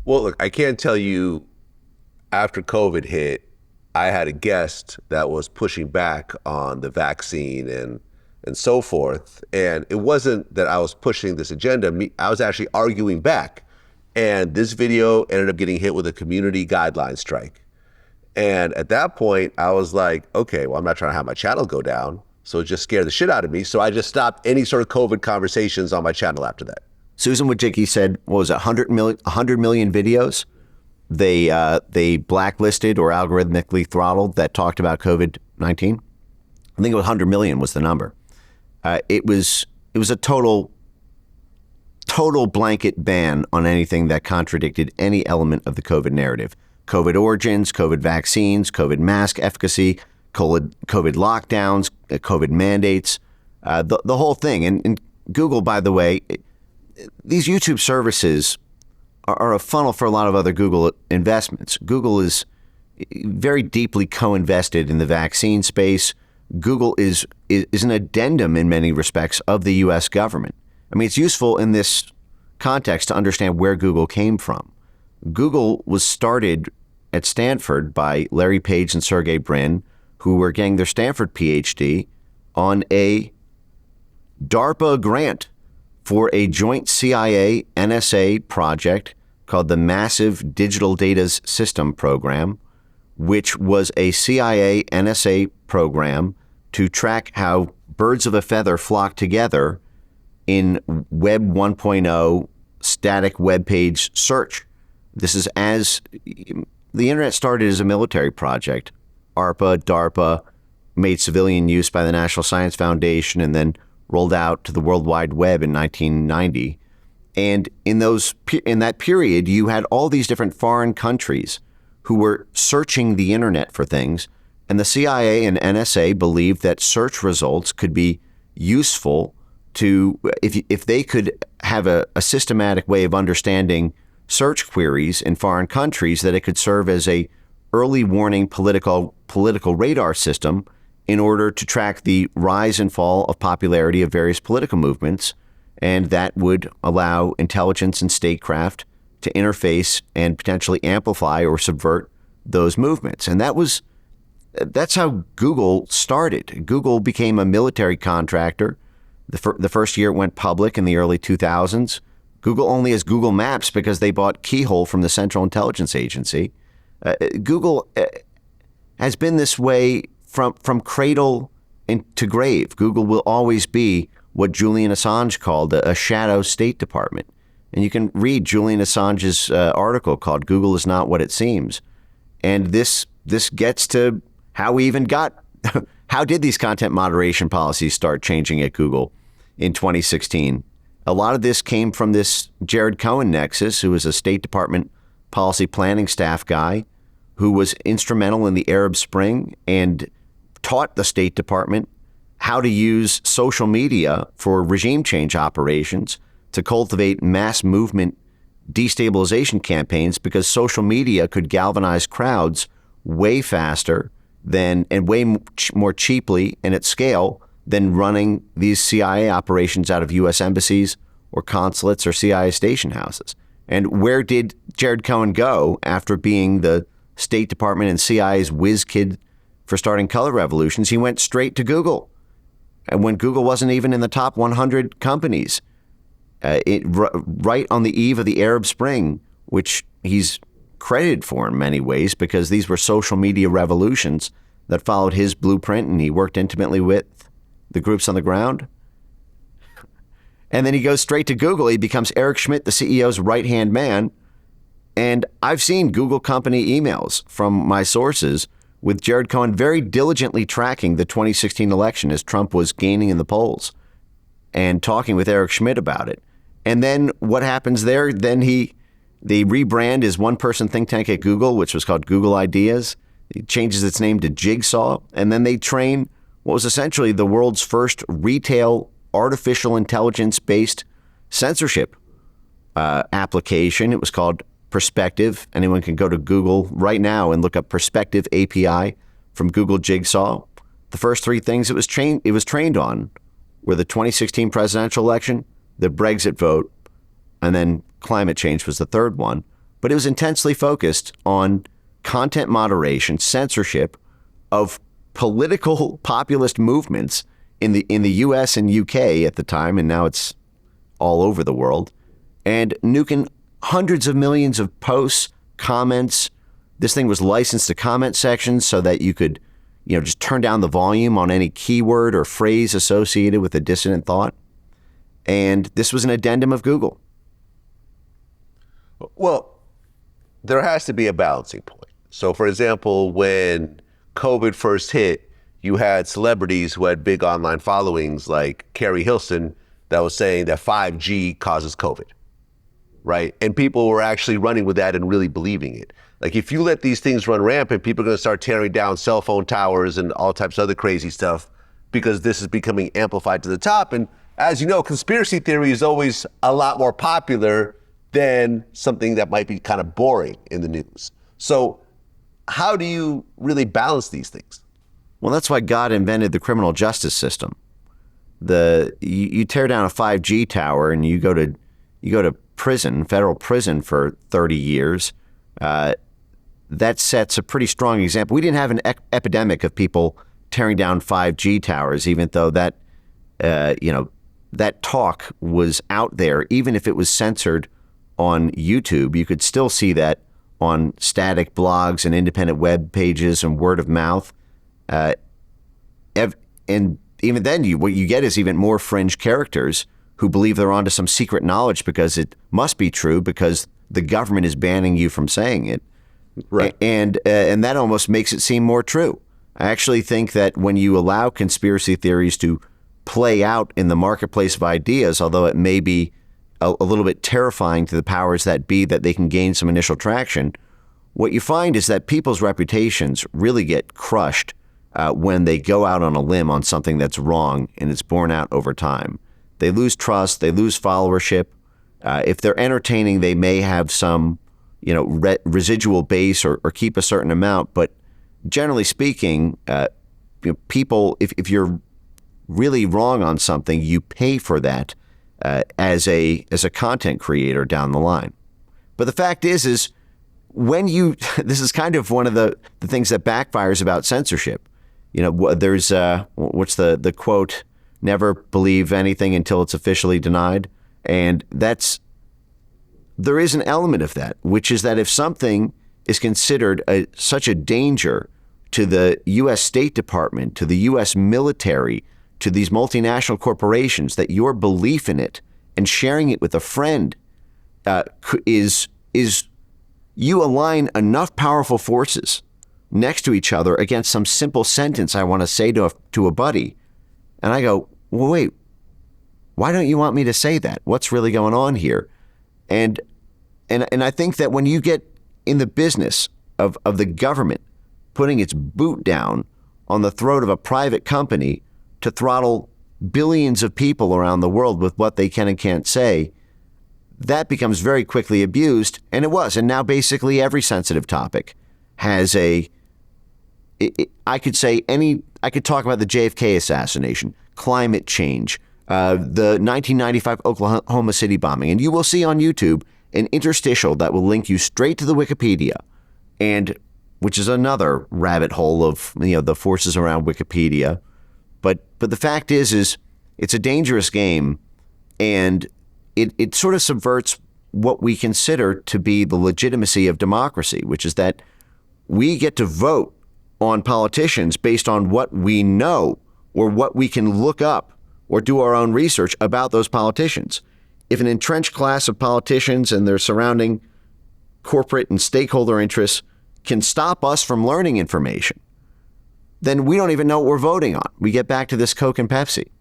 Well, look, I can't tell you after COVID hit, I had a guest that was pushing back on the vaccine and so forth. And it wasn't that I was pushing this agenda. I was actually arguing back. And this video ended up getting hit with a community guideline strike. And at that point, I was like, okay, well, I'm not trying to have my channel go down. So it just scared the shit out of me. So I just stopped any sort of COVID conversations on my channel after that. Susan Wojcicki said, what was it, 100 million videos they blacklisted or algorithmically throttled that talked about COVID-19. I think it was 100 million was the number. It was a total blanket ban on anything that contradicted any element of the COVID narrative. COVID origins, COVID vaccines, COVID mask efficacy, COVID lockdowns, COVID mandates, the whole thing. And Google, by the way, these YouTube services are a funnel for a lot of other Google investments. Google is very deeply co-invested in the vaccine space. Google is an addendum in many respects of the U.S. government. I mean, it's useful in this context to understand where Google came from. Google was started at Stanford by Larry Page and Sergey Brin, who were getting their Stanford PhD on a DARPA grant for a joint CIA NSA project called the Massive Digital Data System Program, which was a CIA NSA program to track how birds of a feather flock together in Web 1.0 static web page search. This is as the internet started as a military project. DARPA made civilian use by the National Science Foundation and then rolled out to the World Wide Web in 1990. And in that period, you had all these different foreign countries who were searching the internet for things. And the CIA and NSA believed that search results could be useful to, if they could have a systematic way of understanding search queries in foreign countries, that it could serve as a early warning political radar system in order to track the rise and fall of popularity of various political movements. And that would allow intelligence and statecraft to interface and potentially amplify or subvert those movements. And that's how Google started. Google became a military contractor. The first year it went public in the early 2000s. Google only has Google Maps because they bought Keyhole from the Central Intelligence Agency. Google has been this way from cradle to grave. Google will always be what Julian Assange called a shadow State Department. And you can read Julian Assange's article called "Google is Not What It Seems." And this gets to how we even got, how did these content moderation policies start changing at Google in 2016? A lot of this came from this Jared Cohen nexus, who was a State Department policy planning staff guy who was instrumental in the Arab Spring and taught the State Department how to use social media for regime change operations to cultivate mass movement destabilization campaigns, because social media could galvanize crowds way faster than and way more cheaply and at scale than running these CIA operations out of U.S. embassies or consulates or CIA station houses. And where did Jared Cohen go after being the State Department and CIA's whiz kid for starting color revolutions? He went straight to Google. And when Google wasn't even in the top 100 companies, right on the eve of the Arab Spring, which he's credited for in many ways because these were social media revolutions that followed his blueprint, and he worked intimately with the groups on the ground. And then he goes straight to Google. He becomes Eric Schmidt, the CEO's right-hand man. And I've seen Google company emails from my sources with Jared Cohen very diligently tracking the 2016 election as Trump was gaining in the polls and talking with Eric Schmidt about it. And then what happens there? Then they rebrand his one-person think tank at Google, which was called Google Ideas. It changes its name to Jigsaw. And then they train what was essentially the world's first retail artificial intelligence-based censorship application. It was called Perspective. Anyone can go to Google right now and look up Perspective API from Google Jigsaw. The first three things it was trained on were the 2016 presidential election, the Brexit vote, and then climate change was the third one. but it was intensely focused on content moderation, censorship of political populist movements in the U.S. and U.K. at the time, and now it's all over the world, and nuking hundreds of millions of posts, comments. This thing was licensed to comment sections so that you could, just turn down the volume on any keyword or phrase associated with a dissident thought. And this was an addendum of Google. Well, there has to be a balancing point. So, for example, when COVID first hit, you had celebrities who had big online followings like Carrie Hilson that was saying that 5G causes COVID, right? And people were actually running with that and really believing it. Like, if you let these things run rampant, people are going to start tearing down cell phone towers and all types of other crazy stuff because this is becoming amplified to the top. And as you know, conspiracy theory is always a lot more popular than something that might be kind of boring in the news. So how do you really balance these things? Well, that's why God invented the criminal justice system. You tear down a 5G tower and you go to prison, federal prison for 30 years. That sets a pretty strong example. We didn't have an epidemic of people tearing down 5G towers, even though that talk was out there. Even if it was censored on YouTube, you could still see that on static blogs and independent web pages and word of mouth. And even then, what you get is even more fringe characters who believe they're onto some secret knowledge because it must be true because the government is banning you from saying it. Right. And that almost makes it seem more true. I actually think that when you allow conspiracy theories to play out in the marketplace of ideas, although it may be a little bit terrifying to the powers that be that they can gain some initial traction, what you find is that people's reputations really get crushed when they go out on a limb on something that's wrong and it's borne out over time. They lose trust, they lose followership. If they're entertaining, they may have some residual base or keep a certain amount. But generally speaking, people, if you're really wrong on something, you pay for that as a content creator down the line. But the fact is when this is kind of one of the things that backfires about censorship. There's what's the quote? Never believe anything until it's officially denied. And there is an element of that, which is that if something is considered such a danger to the U.S. State Department, to the U.S. military, to these multinational corporations, that your belief in it and sharing it with a friend is you align enough powerful forces next to each other against some simple sentence I want to say to a buddy. And I go, well, wait, why don't you want me to say that? What's really going on here? And I think that when you get in the business of the government putting its boot down on the throat of a private company to throttle billions of people around the world with what they can and can't say, that becomes very quickly abused. And it was. And now basically every sensitive topic has I could talk about the JFK assassination, climate change, the 1995 Oklahoma City bombing, and you will see on YouTube an interstitial that will link you straight to the Wikipedia, and which is another rabbit hole of the forces around Wikipedia. But the fact is it's a dangerous game, and it sort of subverts what we consider to be the legitimacy of democracy, which is that we get to vote on politicians based on what we know or what we can look up or do our own research about those politicians. If an entrenched class of politicians and their surrounding corporate and stakeholder interests can stop us from learning information, then we don't even know what we're voting on. We get back to this Coke and Pepsi.